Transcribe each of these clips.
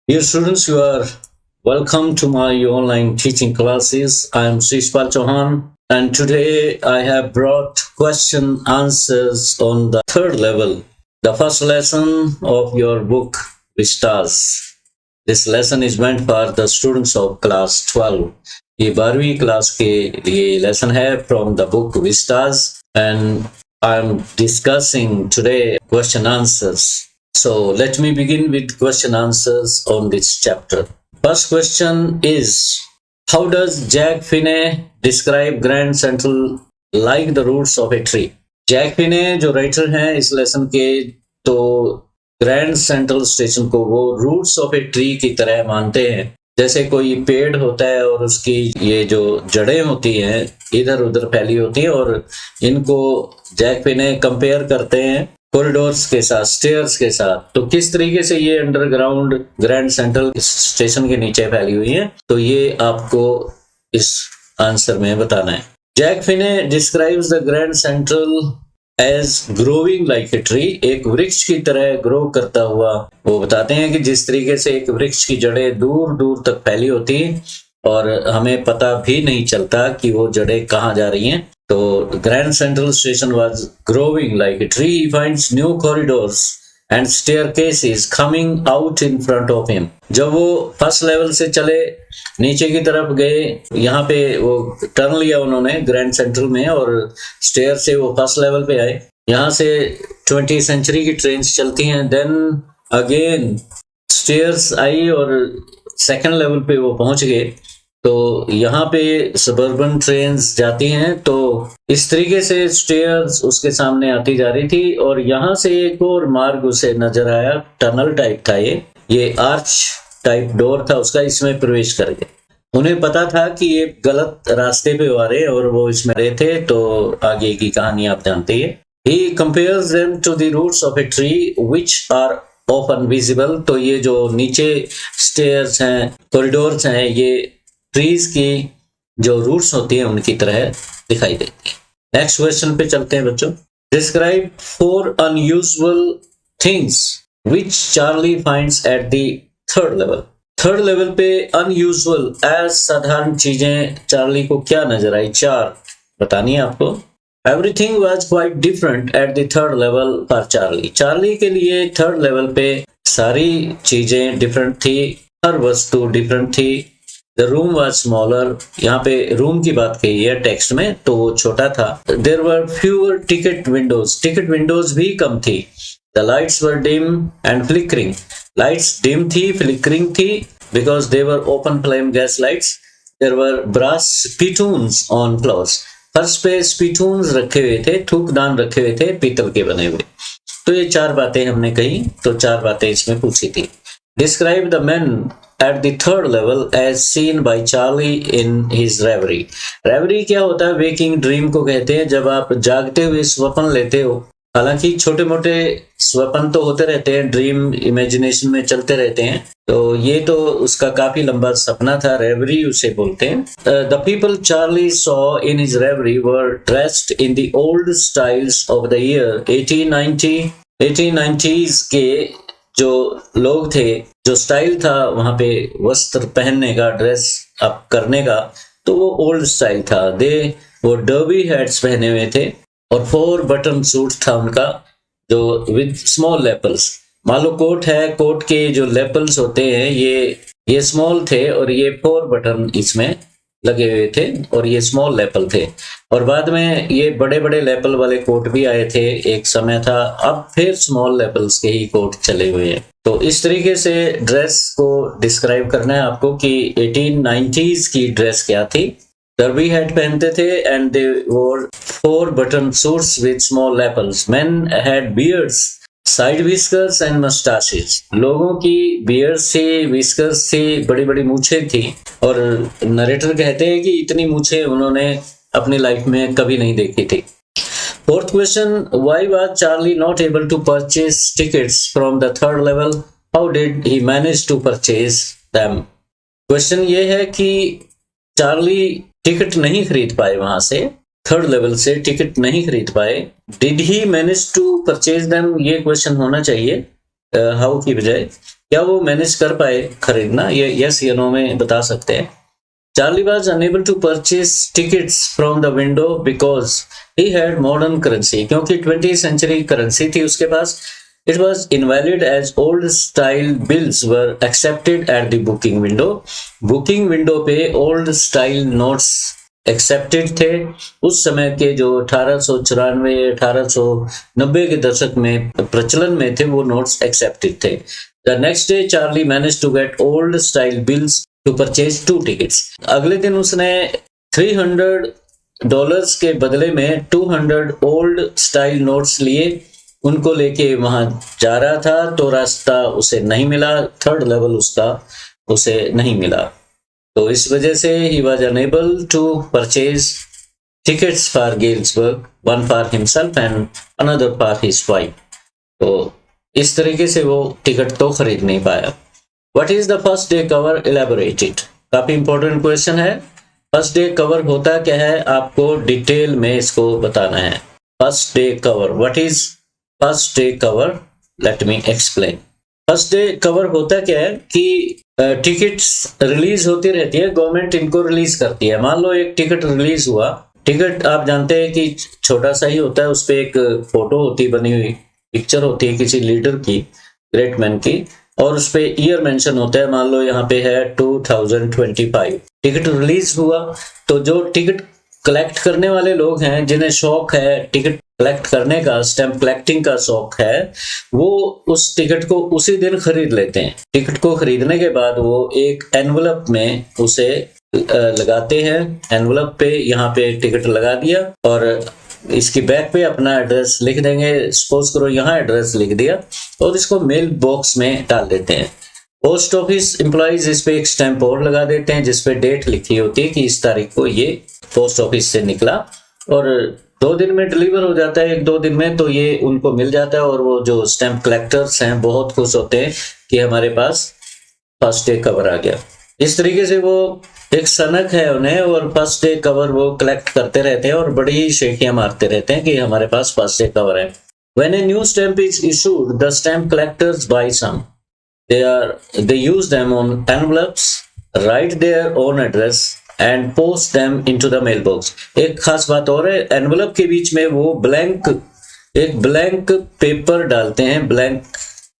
Dear students, you are welcome to my online teaching classes. I am Srishpal Chauhan, and today I have brought question answers on the third level, the first lesson of your book Vistas. This lesson is meant for the students of class 12. ये 12वीं class के लिए lesson है from the book Vistas, and I am discussing today question answers. So let me begin with question answers on this chapter. First question is, how does Jack Finney describe Grand Central like the roots of a tree? Jack Finney जो writer हैं इस lesson के, तो grand central station को वो roots of a tree की तरह मानते हैं। जैसे कोई पेड़ होता है और उसकी ये जो जड़ें होती हैं इधर उधर फैली होती हैं, और इनको जैक फिने कंपेयर करते हैं कॉरिडोर्स के साथ, स्टेयर्स के साथ। तो किस तरीके से ये अंडरग्राउंड ग्रैंड सेंट्रल स्टेशन के नीचे फैली हुई है, तो ये आपको इस आंसर में बताना है। Jack Finney describes the Grand Central as growing like a tree, एक वृक्ष की तरह ग्रो करता हुआ। वो बताते हैं कि जिस तरीके से एक वृक्ष की जड़ें दूर दूर तक फैली होती और हमें पता भी नहीं चलता कि वो जड़ें कहाँ जा रही हैं। तो grand central station was growing like a tree, he finds new corridors and staircases coming out in front of him. जब वो फर्स्ट लेवल से चले नीचे की तरफ गए, यहाँ पे वो टर्न लिया उन्होंने ग्रैंड सेंट्रल में, और स्टेयर से वो फर्स्ट लेवल पे आए। यहाँ से 20th सेंचुरी की ट्रेन चलती हैं, देन अगेन स्टेयर्स आई और सेकंड लेवल पे वो पहुंच गए। तो यहाँ पे सबर्बन ट्रेन्स जाती हैं, तो इस तरीके से स्टेयर्स उसके सामने आती जा रही थी, और यहाँ से एक और मार्ग उसे नजर आया, टनल टाइप था ये आर्च टाइप डोर था उसका, इसमें प्रवेश कर गए। उन्हें पता था कि ये गलत रास्ते पे आ रहे और वो इसमें रहे थे। तो आगे की कहानी आप जानते हैं। He compares them to the roots of a tree which are often visible। तो ये जो नीचे स्टेयर्स हैं, कॉरिडोर्स हैं, ये ट्रीज की जो रूट्स होती हैं उनकी तरह दिखाई देती है। नेक्स्ट क्वेश्चन पे चलते हैं बच्चों। Describe 4 unusual things which Charlie finds at the third level. Third level पे अनयूजुअल, असाधारण चीजें चार्ली को क्या नजर आई, 4 बतानी है आपको। Everything was quite different at the third level for Charlie. Charlie के लिए थर्ड लेवल पे सारी चीजें डिफरेंट थी, हर वस्तु डिफरेंट थी। द रूम वाज स्मॉलर, यहाँ पे रूम की बात कही है टेक्स्ट में, तो वो छोटा था। There were fewer ticket windows, ticket windows भी कम थी। The lights were dim and flickering. Lights dim थी, flickering थी, because they were open flame gas lights. There were brass spittoons on floors. फर्श पे spittoons रखे हुए थे, थूकदान रखे हुए थे, पीतल के बने हुए। तो ये 4 बातें हमने कही, तो 4 बातें इसमें पूछी थी। Describe the men at the third level as seen by Charlie in his reverie. Reverie क्या होता है? Waking dream को कहते हैं, जब आप जागते हुए स्वप्न लेते हो। हालांकि छोटे मोटे स्वप्न तो होते रहते हैं, ड्रीम इमेजिनेशन में चलते रहते हैं, तो ये तो उसका काफी लंबा सपना था, रेवरी उसे बोलते हैं। The people Charlie saw in his reverie were dressed in the old styles of the year 1890। 1890s के जो लोग थे, जो स्टाइल था वहां पे वस्त्र पहनने का, ड्रेस अप करने का, तो वो ओल्ड स्टाइल था। वो डर्बी हैट्स पहने हुए थे और 4 बटन सूट था उनका, जो विद स्मॉल लेपल्स। मान लो कोट है, कोट के जो लेपल्स होते हैं ये स्मॉल थे, और ये 4 बटन इसमें लगे हुए थे, और ये स्मॉल लेपल थे। और बाद में ये बड़े बड़े लेपल वाले कोट भी आए थे, एक समय था, अब फिर स्मॉल लेपल्स के ही कोट चले हुए हैं। तो इस तरीके से ड्रेस को डिस्क्राइब करना है आपको कि 1890s की ड्रेस क्या थी। डर्बी हैट पहनते थे, and they wore 4 button suits with small lapels. Men had beards, side whiskers and moustaches. लोगों की बियर्ड्स थी, विस्कर्स थी, बड़ी बड़ी मूछें थी, और नरेटर कहते हैं कि इतनी मूछें उन्होंने अपनी लाइफ में कभी नहीं देखी थी। Fourth question, why was Charlie not able to purchase tickets from the third level? How did he manage to purchase them? Question ये है कि चार्ली टिकट नहीं खरीद पाए, वहां से थर्ड लेवल से टिकट नहीं खरीद पाए। Did he manage to purchase them, ये क्वेश्चन होना चाहिए। हाउ की बजाय क्या वो मैनेज कर पाए खरीदना, ये यस या नो में बता सकते हैं। Charlie was unable to purchase tickets from the window because he had modern currency, क्योंकि 20th century currency थी उसके पास। It was invalid as old style bills were accepted at the booking window. Booking window पे old style notes accepted थे। उस समय के जो 1894 1890 के दशक में प्रचलन में थे वो नोट्स एक्सेप्टेड थे। The next day Charlie manage to get old style bills to purchase 2 tickets. अगले दिन उसने $300 के बदले में 200 ओल्ड स्टाइल नोट्स लिए, उनको लेके वहां जा रहा था तो रास्ता उसे नहीं मिला, थर्ड लेवल उसका उसे नहीं मिला। तो इस वजह से he was unable to purchase tickets for Galesburg, one for himself and another for his wife. तो इस तरीके से वो टिकट तो खरीद नहीं पाया। What is the first day cover elaborated, काफी इंपॉर्टेंट क्वेश्चन है। फर्स्ट डे कवर होता क्या है, आपको डिटेल में इसको बताना है। First day cover, what is first day cover, let me explain. First day cover होता क्या है कि टिकट्स रिलीज होती रहती है, गवर्नमेंट इनको रिलीज करती है। मान लो एक टिकट रिलीज हुआ, टिकट आप जानते हैं कि छोटा सा ही होता है, उस पर एक फोटो होती है, बनी हुई पिक्चर होती है किसी लीडर की, ग्रेट मैन की, और उस पर ईयर मेंशन होता है। मान लो यहाँ पे है 2025। टिकट रिलीज हुआ तो जो टिकट कलेक्ट करने वाले लोग हैं, जिन्हें शौक है टिकट कलेक्ट करने का, स्टैंप कलेक्टिंग का शौक है, वो उस टिकट को उसी दिन खरीद लेते हैं। टिकट को खरीदने के बाद वो एक एनवलप में उसे लगाते हैं। एनवलप पे यहाँ पे टिकट लगा दिया और इसकी बैक पे अपना एड्रेस लिख देंगे। सपोज करो यहाँ एड्रेस लिख दिया और इसको मेल बॉक्स में डाल देते हैं। पोस्ट ऑफिस एम्प्लॉइज इस पे एक स्टैंप और लगा देते हैं जिसपे डेट लिखी होती है कि इस तारीख को ये पोस्ट ऑफिस से निकला, और 2 दिन में डिलीवर हो जाता है, 1-2 दिन में तो ये उनको मिल जाता है। और वो जो स्टैंप कलेक्टर्स हैं बहुत खुश होते हैं कि हमारे पास फर्स्ट डे कवर आ गया। इस तरीके से वो एक सनक है उन्हें, और फर्स्ट डे कवर वो कलेक्ट करते रहते हैं और बड़ी शेखियां मारते रहते हैं कि हमारे पास फर्स्ट डे कवर है। When a new stamp is issued, the stamp collectors buy some. They use them on envelopes, write their own address and post them into the mailbox. एक खास बात और है, एनवलप के बीच में वो एक ब्लैंक पेपर डालते हैं, ब्लैंक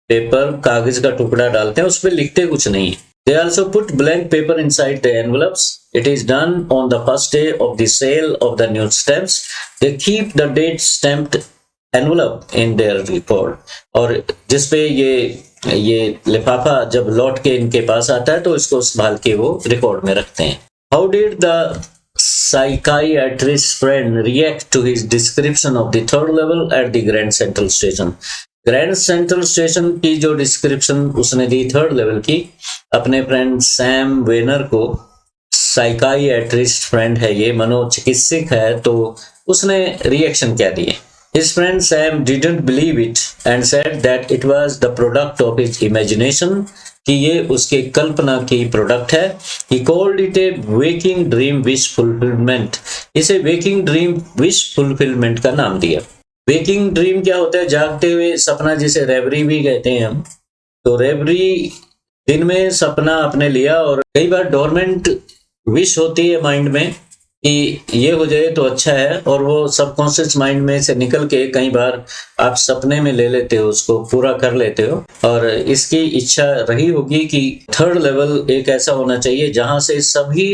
पेपर कागज का टुकड़ा डालते हैं, उस पर लिखते कुछ नहीं। They also put blank paper inside the envelopes. It is done on the first day of the sale of the new stamps. They keep the date stamped envelope in their record. और जिसपे ये लिफाफा जब लौट के इनके पास आता है तो इसको संभाल के वो रिकॉर्ड में रखते हैं। How did the psychiatrist friend react to his description of the third level at the Grand Central Station? Grand central station की जो डिस्क्रिप्शन उसने दी थर्ड लेवल की अपने फ्रेंड सैम वेनर को, साइकाइट्रिस्ट फ्रेंड है ये, मनोचिकित्सक है, तो उसने रिएक्शन क्या दिए। His friend Sam didn't believe it and said that it was the product of his imagination, कि ये उसके कल्पना की प्रोडक्ट है। He called it a waking dream wish fulfillment. इसे waking dream wish fulfillment का नाम दिया। वेकिंग ड्रीम क्या होता है, जागते हुए सपना, जिसे रेवरी भी कहते हैं हम। तो रेवरी दिन में सपना आपने लिया, और कई बार डोरमेंट विश होती है माइंड में कि ये हो जाए तो अच्छा है, और वो सबकॉन्शियस माइंड में से निकल के कई बार आप सपने में ले लेते हो, उसको पूरा कर लेते हो। और इसकी इच्छा रही होगी कि थर्ड लेवल एक ऐसा होना चाहिए जहां से सभी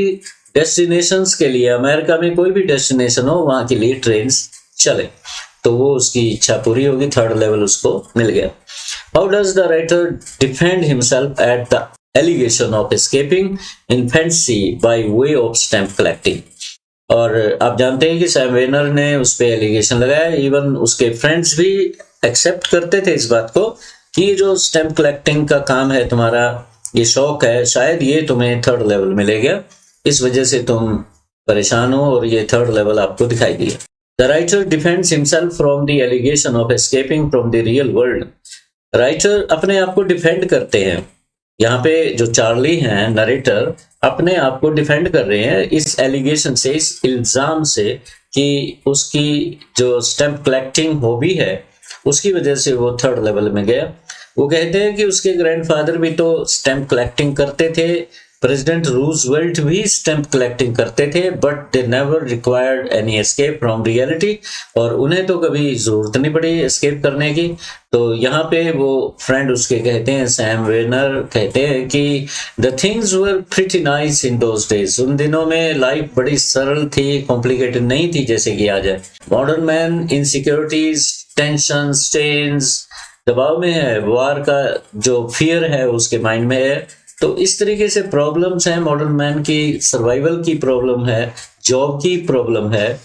डेस्टिनेशंस के लिए, अमेरिका में कोई भी डेस्टिनेशन हो वहां के लिए ट्रेन चले, तो वो उसकी इच्छा पूरी होगी, थर्ड लेवल उसको मिल गया। How does the writer defend himself at the allegation of escaping infancy by way of stamp collecting? और आप जानते हैं कि सैम वेनर ने उस पर एलिगेशन लगाया, इवन उसके फ्रेंड्स भी एक्सेप्ट करते थे इस बात को कि ये जो स्टैम्प कलेक्टिंग का काम है तुम्हारा, ये शौक है, शायद ये तुम्हें थर्ड लेवल मिलेगा, इस वजह से तुम परेशान हो और ये थर्ड लेवल आपको दिखाई दिया। The writer defends himself from the allegation of escaping from the real world. Writer अपने आप को डिफेंड करते हैं। यहाँ पे जो चार्ली हैं नरेटर अपने आप को डिफेंड कर रहे हैं इस एलिगेशन से, इस इल्जाम से कि उसकी जो स्टैम्प कलेक्टिंग हॉबी है उसकी वजह से वो थर्ड लेवल में गया। वो कहते हैं कि उसके ग्रैंडफादर भी तो स्टैम्प कलेक्टिंग करते थे, प्रेसिडेंट रूजवेल्ट भी स्टैम्प कलेक्टिंग करते थे, but they never required any escape from reality, और उन्हें तो कभी जरूरत नहीं पड़ी एस्केप करने की। तो यहाँ पे वो फ्रेंड उसके कहते हैं, सैम वेनर कहते हैं कि the things were pretty nice in those days, उन दिनों में लाइफ बड़ी सरल थी, कॉम्प्लिकेटेड नहीं थी जैसे कि आज है। Modern man insecurities, tension, strains, दबाव में है, वार का जो फियर है उसके माइंड में है। तो इस तरीके से प्रॉब्लम्स हैं मॉडर्न मैन की, सर्वाइवल की प्रॉब्लम है, जॉब की प्रॉब्लम है,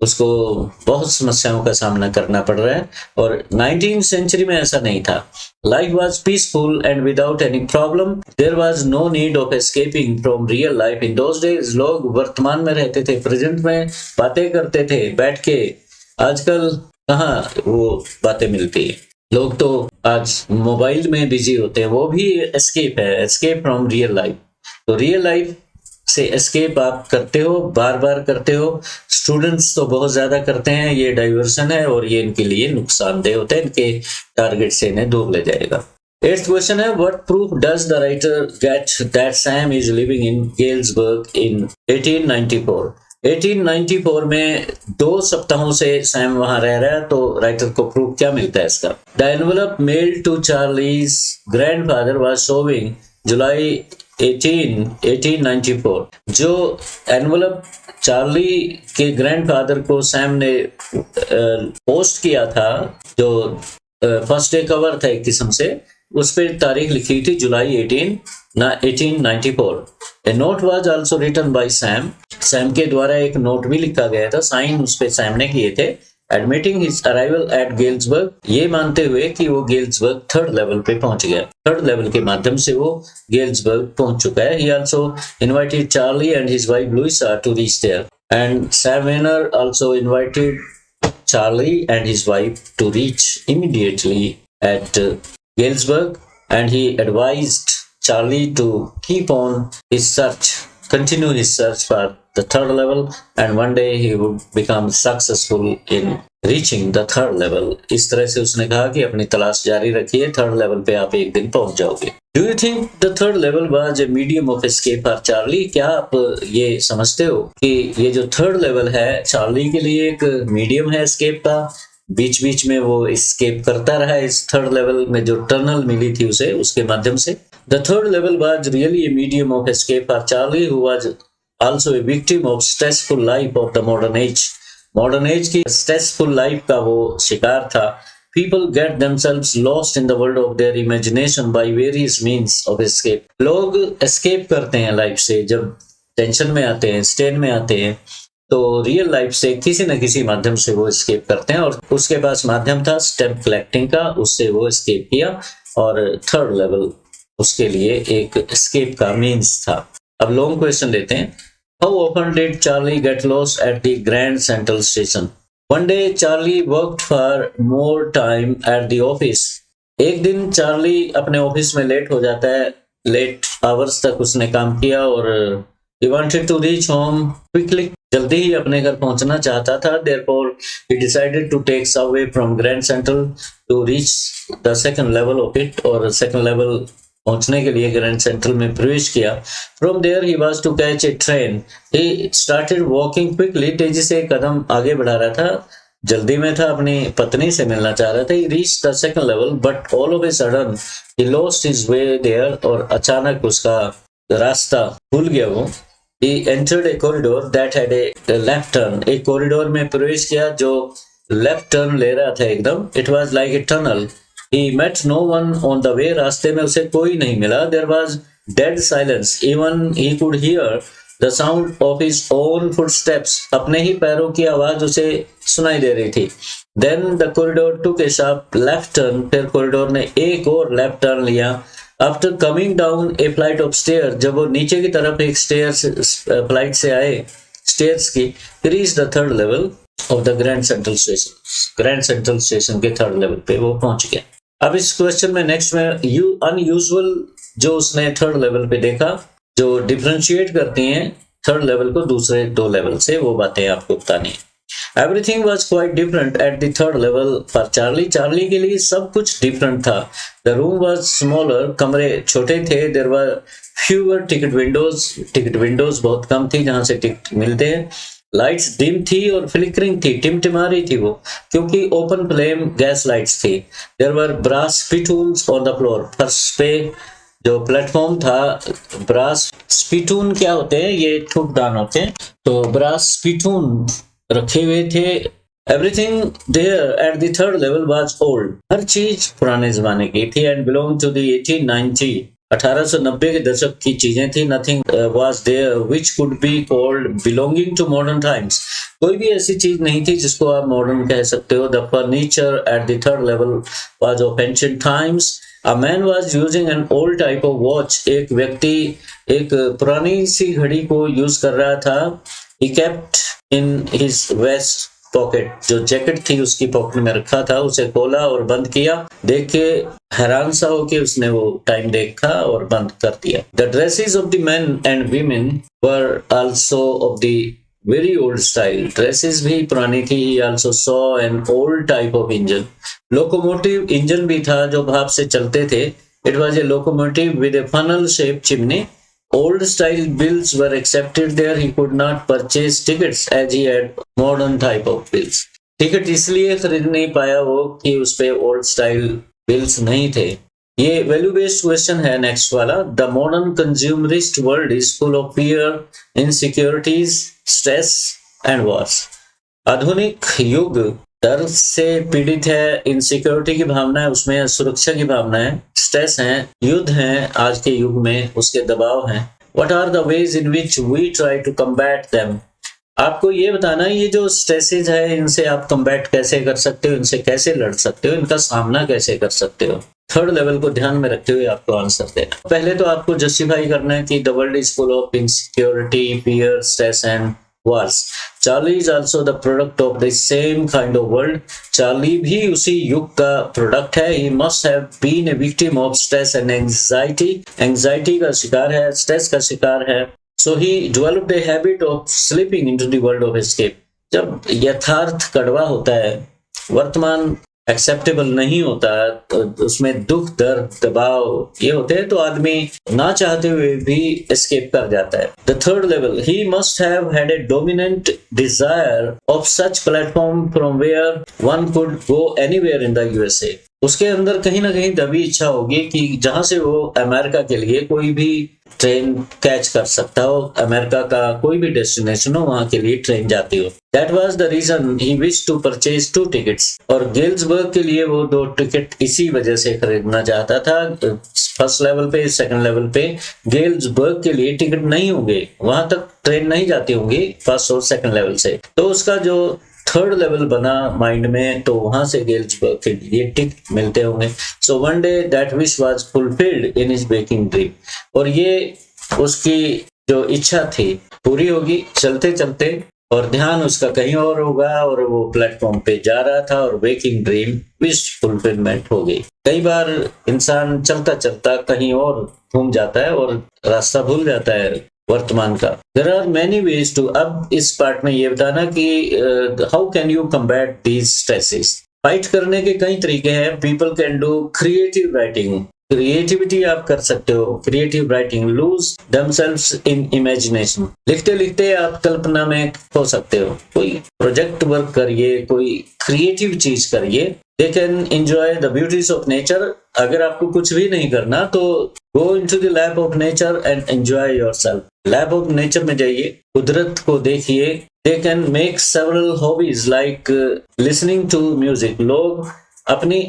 उसको बहुत समस्याओं का सामना करना पड़ रहा है। और 19th सेंचुरी में ऐसा नहीं था। Life was peaceful and without any problem, there was no need of escaping from real life in those days. लोग वर्तमान में रहते थे, प्रेजेंट में बातें करते थे बैठ के। आजकल कहाँ वो बातें मिलती है, लोग तो आज मोबाइल में बिजी होते हैं, वो भी एस्केप है, एस्केप फ्रॉम रियल लाइफ। तो रियल लाइफ से एस्केप आप करते हो, बार बार करते हो। स्टूडेंट्स तो बहुत ज्यादा करते हैं, ये डाइवर्सन है और ये इनके लिए नुकसानदेह होता है, इनके टारगेट से इन्हें दूर ले जाएगा। 8th क्वेश्चन है, what proof does the writer get that Sam is living in Galesburg in 1894? 1894 में 2 सप्ताहों से सैम वहां रह रहा है, तो राइटर को प्रूफ क्या मिलता है इसका? The envelope mailed to Charlie's grandfather was showing July 1894। जो एनवलप चार्ली के ग्रैंडफादर को सैम ने पोस्ट किया था, जो फर्स्ट डे कवर था एक किस्म से, उस पर तारीख लिखी थी जुलाई 1894। A note was also written by Sam, Sam के द्वारा एक नोट भी लिखा गया था, साइन उस पे सैम ने किए थे, admitting his arrival at Galesburg, ये मानते हुए कि वो गेल्सबर्ग 3rd लेवल पे पहुंच गया। 3rd लेवल के माध्यम से वो गेल्सबर्ग पहुंच चुका है। He also invited Charlie and his wife Louisa to reach there, and Sam Weiner also invited Charlie and his wife to reach immediately at Galesburg, and he advised Charlie to keep on his search, continue his search for the 3rd level, and one day he would become successful in reaching the 3rd level. इस तरह से उसने कहा कि अपनी तलाश जारी रखिए, 3rd लेवल पे आप एक दिन पहुंच जाओगे। Do you think the 3rd level was a medium of escape for Charlie? क्या आप ये समझते हो कि ये जो 3rd लेवल है चार्ली के लिए एक मीडियम है एस्केप का? बीच बीच में वो एस्केप करता रहा इस 3rd लेवल में, जो टनल मिली थी उसे, उसके माध्यम से। The 3rd level was really a medium of escape for Charlie, who was also a victim of stressful life of the modern age. Modern age की stressful life का वो शिकार था। People get themselves lost in the world of their imagination by various means of escape. लोग escape करते हैं life से, जब टेंशन में आते हैं, स्ट्रेन में आते हैं, तो रियल लाइफ से किसी न किसी माध्यम से वो escape करते हैं। और उसके पास माध्यम था स्टैम्प कलेक्टिंग का, उससे वो escape किया, और 3rd लेवल उसके लिए एक escape का मीन्स था। अब लॉन्ग क्वेश्चन लेते हैं। How often did Charlie get lost at the Grand Central Station? One day Charlie worked for more time at the office. एक दिन चार्ली अपने ऑफिस में लेट हो जाता है, लेट आवर्स तक उसने काम किया, और he wanted to reach home quickly, जल्दी ही अपने घर पहुंचना चाहता था। Therefore he decided to take subway from Grand Central to reach the 2nd level of it, और 2nd level पहुंचने के लिए ग्रैंड सेंट्रल में प्रवेश किया। From there he was to catch a train, he started walking quickly, तेजी से कदम आगे बढ़ा रहा था, जल्दी में था, अपनी पत्नी से मिलना चाह रहा था। He reached the 2nd level but all of a sudden he lost his way there, और अचानक उसका रास्ता भूल गया वो। He entered a corridor that had a left turn, एक कॉरिडोर में प्रवेश किया जो लेफ्ट टर्न ले रहा था एकदम। It was like a tunnel. He met no one on the way, रास्ते में उसे कोई नहीं मिला। There was dead silence, even he could hear the sound of his own footsteps, अपने ही पैरों की आवाज उसे सुनाई दे रही थी। Then the corridor took a sharp left turn, फिर कॉरिडोर ने एक और लेफ्ट टर्न लिया। After coming down a flight of stairs, जब वो नीचे की तरफ एक स्टेयर्स फ्लाइट से आए, स्टेयर्स की, he reached the 3rd level of the Grand Central Station. Grand Central Station के 3rd लेवल पे वो पहुंच गया। अब इस क्वेश्चन में नेक्स्ट में अनयूजुअल जो उसने 3rd लेवल पे देखा, जो डिफरेंशिएट करती हैं 3rd लेवल को दूसरे 2 लेवल से, वो बातें आपको बतानी है। Everything was quite different at the third level for Charlie. Charlie के लिए सब कुछ different था. The room was smaller. कमरे छोटे थे. There were fewer ticket windows. Ticket windows बहुत कम थी जहां से टिकट मिलते हैं. लाइट्स डिम थी और फ्लिकरिंग थी, टिमटिमा रही थी वो, क्योंकि ओपन फ्लेम गैस लाइट्स थी. There were brass spittoons on the floor. फर्श पे जो प्लेटफॉर्म था, ब्रास स्पिटून क्या होते हैं? ये थूकदान होते हैं. तो ब्रास स्पिटून रखे हुए थे. Everything there at the third level was old. हर चीज पुराने जमाने की थी एंड बिलोंग टू द 1890. 1890 के दशक की चीजें थी. Nothing was there which could be called belonging to modern times. कोई भी ऐसी चीज नहीं थी जिसको आप मॉडर्न कह सकते हो. The furniture eight the third level was of ancient times. A man was using an old type of watch. एक व्यक्ति एक पुरानी सी घड़ी को यूज कर रहा था. He kept in his vest pocket. जो जैकेट थी उसकी पॉकेट में रखा था. उसे खोला और बंद किया. देख के हैरान सा हो के उसने वो टाइम देखा और बंद कर दिया. The dresses of the main and women were also of the very old style. Dresses भी पुरानी थी. ही also saw an old type of engine. Locomotive engine भी था जो भाप से चलते थे. It was a locomotive with A funnel shape chimney. Old style bills were accepted there. He could not purchase tickets as he had modern type of bills. Ticket इसलिए खरीद नहीं पाया वो कि उस पे ओल्ड स्टाइल बिल्स नहीं थे. ये वैल्यू बेस्ड क्वेश्चन है नेक्स्ट वाला. The modern consumerist world is full of fear, insecurities, stress and Wars. आधुनिक युग डर से पीड़ित है. इनसिक्योरिटी की भावना है उसमें, सुरक्षा की भावना है, स्ट्रेस है, युद्ध है आज के युग में, उसके दबाव हैं. What are the ways in which we try to combat them. आपको ये बताना है ये जो स्ट्रेसेस है इनसे आप कम्बैट कैसे कर सकते हो, इनसे कैसे लड़ सकते हो, इनका सामना कैसे कर सकते हो. थर्ड लेवल को ध्यान में रखते हुए आपको आंसर देना. पहले तो आपको जस्टिफाई करना है कि the world is full of insecurity, fear, stress and wars. Charlie is also the product of the same kind of world. Charlie भी उसी युग का प्रोडक्ट है. He must have been a victim of stress and anxiety. Anxiety का शिकार है, stress का शिकार है. So he developed a habit of slipping into the world of escape. जब यथार्थ कड़वा होता है, वर्तमान एक्सेप्टेबल नहीं होता, तो उसमें दुख, दर्द, दबाव ये होते हैं, तो आदमी ना चाहते हुए भी एस्केप कर जाता है. The third level. He must have had a dominant desire of such platform from where one could go anywhere in the USA. उसके अंदर कहीं ना कहीं दबी इच्छा होगी कि जहां से वो अमेरिका के लिए कोई भी ट्रेन कैच कर सकता हो, अमेरिका का कोई भी डेस्टिनेशन हो वहां के लिए ट्रेन जाती हो. That was the reason he wish to purchase 2 tickets. और गेल्सबर्ग के लिए वो 2 टिकट इसी वजह से खरीदना चाहता था. फर्स्ट लेवल पे, सेकंड लेवल पे गेल्सबर्ग के लिए टिकट नहीं होंगे, वहां तक ट्रेन नहीं जाती होंगी फर्स्ट और सेकंड लेवल से. तो उसका जो थर्ड लेवल बना माइंड में, तो वहां से गेल्सबर्ग के लिए टिकट मिलते होंगे. So one day that wish was fulfilled in his waking dream. और ये उसकी जो इच्छा थी पूरी होगी चलते चलते, और ध्यान उसका कहीं और होगा और वो प्लेटफॉर्म पे जा रहा था और वेकिंग ड्रीम विश फुलफिलमेंट हो गई. कई बार इंसान चलता चलता कहीं और घूम जाता है और रास्ता भूल जाता है वर्तमान का. There are many ways to. अब इस पार्ट में ये बताना कि how can you combat these stresses. Fight करने के कई तरीके हैं. People can do creative writing. Creativity आप कर सकते हो, creative writing. Lose themselves in imagination. लिखते लिखते आप कल्पना में खो सकते हो. कोई प्रोजेक्ट वर्क करिए, कोई क्रिएटिव चीज करिए. They can enjoy the beauties of nature. अगर आपको कुछ भी नहीं करना तो go into the lab of nature and enjoy yourself. Lab of nature में जाइए, कुदरत को देखिए. They can make several hobbies like listening to music. लोग अपनी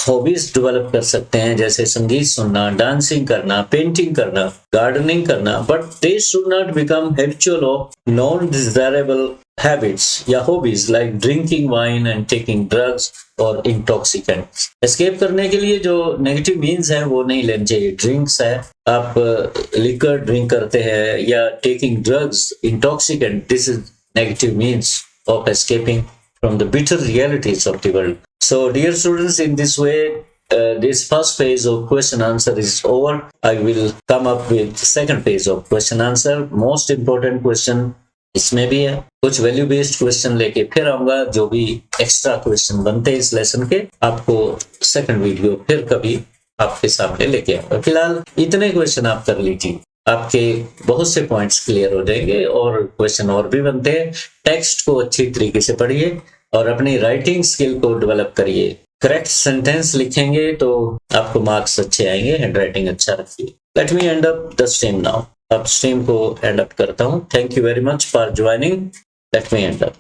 हॉबीज डेवलप कर सकते हैं, जैसे संगीत सुनना, डांसिंग करना, पेंटिंग करना, गार्डनिंग करना. But they should not become habitual of non desirable habits या hobbies like drinking wine and taking drugs और इंटॉक्सिकेंट्स. एस्केप करने के लिए जो नेगेटिव मीन्स है वो नहीं लेने चाहिए. ड्रिंक्स है, आप लिकर ड्रिंक करते हैं, या taking drugs, intoxicant, this is negative means of escaping from the bitter realities of the world. So dear students, in this way this first phase of question answer is over. I will come up with second phase of question answer. Most important question इसमें भी है। कुछ value based question लेके फिर आऊंगा, जो भी extra question बनते हैं इस लेसन के, आपको सेकंड वीडियो फिर कभी आपके सामने लेके आऊंगा। फिलहाल इतने क्वेश्चन आप कर लीजिए, आपके बहुत से पॉइंट्स क्लियर हो जाएंगे और क्वेश्चन और भी बनते हैं। टेक्स्ट को अच्छी तरीके से पढ़िए और अपनी राइटिंग स्किल को डेवलप करिए। करेक्ट सेंटेंस लिखेंगे तो आपको मार्क्स अच्छे आएंगे। हैंड राइटिंग अच्छा रखिए। Let me and up the stream now. अब स्ट्रीम को एंड अप करता हूँ। Thank you very much for joining. Let me and up.